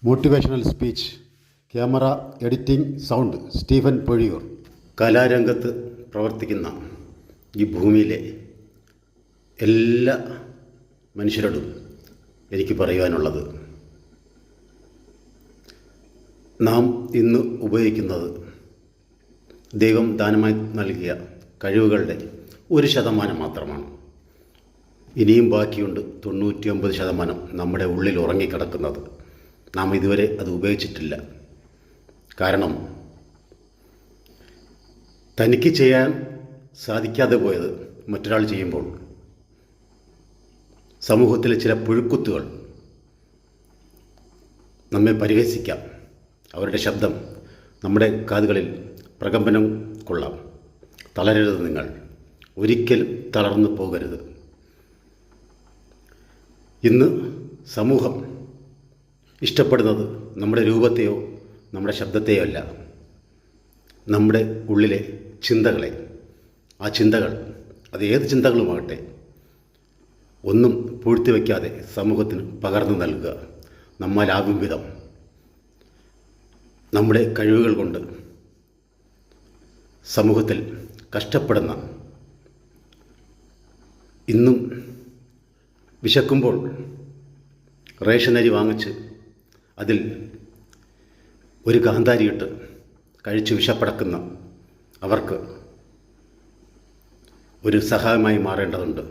Motivational speech, camera, editing, sound Stephen Pozhiyoor. കലാരംഗത്ത് പ്രവർത്തിക്കുന്ന ഈ ഭൂമിയിലെ എല്ലാ മനുഷ്യരോടും എനിക്ക് പറയുവാനുള്ളത്, നാം ഇന്ന് ഉപയോഗിക്കുന്നത് ദൈവം ദാനമായി നൽകിയ കഴിവുകളുടെ 1% മാത്രമാണ്. ഇനിയും ബാക്കിയുണ്ട് 99% നമ്മുടെ ഉള്ളിൽ ഉറങ്ങിക്കിടക്കുന്നത്. നാം ഇതുവരെ അത് ഉപയോഗിച്ചിട്ടില്ല. കാരണം തനിക്ക് ചെയ്യാൻ സാധിക്കാതെ പോയത് മറ്റൊരാൾ ചെയ്യുമ്പോൾ സമൂഹത്തിലെ ചില പുഴുക്കുത്തുകൾ നമ്മെ പരിഹസിക്കാം. അവരുടെ ശബ്ദം നമ്മുടെ കാതുകളിൽ പ്രകമ്പനം കൊള്ളാം. തളരരുത്, നിങ്ങൾ ഒരിക്കലും തളർന്നു പോകരുത്. ഇന്ന് സമൂഹം ഇഷ്ടപ്പെടുന്നത് നമ്മുടെ രൂപത്തെയോ നമ്മുടെ ശബ്ദത്തെയോ അല്ല, നമ്മുടെ ഉള്ളിലെ ചിന്തകളെ. ആ ചിന്തകൾ, അത് ഏത് ചിന്തകളുമാകട്ടെ, ഒന്നും പൂഴ്ത്തി വയ്ക്കാതെ സമൂഹത്തിന് പകർന്നു നൽകുക. നമ്മാലാകും വിധം നമ്മുടെ കഴിവുകൾ കൊണ്ട് സമൂഹത്തിൽ കഷ്ടപ്പെടുന്ന, ഇന്നും വിശക്കുമ്പോൾ റേഷനരി വാങ്ങിച്ച് അതിൽ ഒരു കാന്താരിയിട്ട് കഴിച്ച് വിശപ്പടക്കുന്ന അവർക്ക് ഒരു സഹായമായി മാറേണ്ടതുണ്ട്.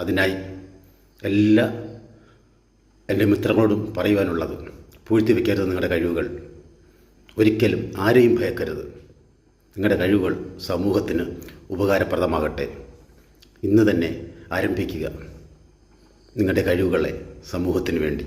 അതിനായി എല്ലാ എൻ്റെ മിത്രങ്ങളോടും പറയുവാനുള്ളത്, പൂഴ്ത്തി വയ്ക്കരുത് നിങ്ങളുടെ കഴിവുകൾ. ഒരിക്കലും ആരെയും ഭയക്കരുത്. നിങ്ങളുടെ കഴിവുകൾ സമൂഹത്തിന് ഉപകാരപ്രദമാകട്ടെ. ഇന്ന് തന്നെ ആരംഭിക്കുക നിങ്ങളുടെ കഴിവുകളെ സമൂഹത്തിന് വേണ്ടി.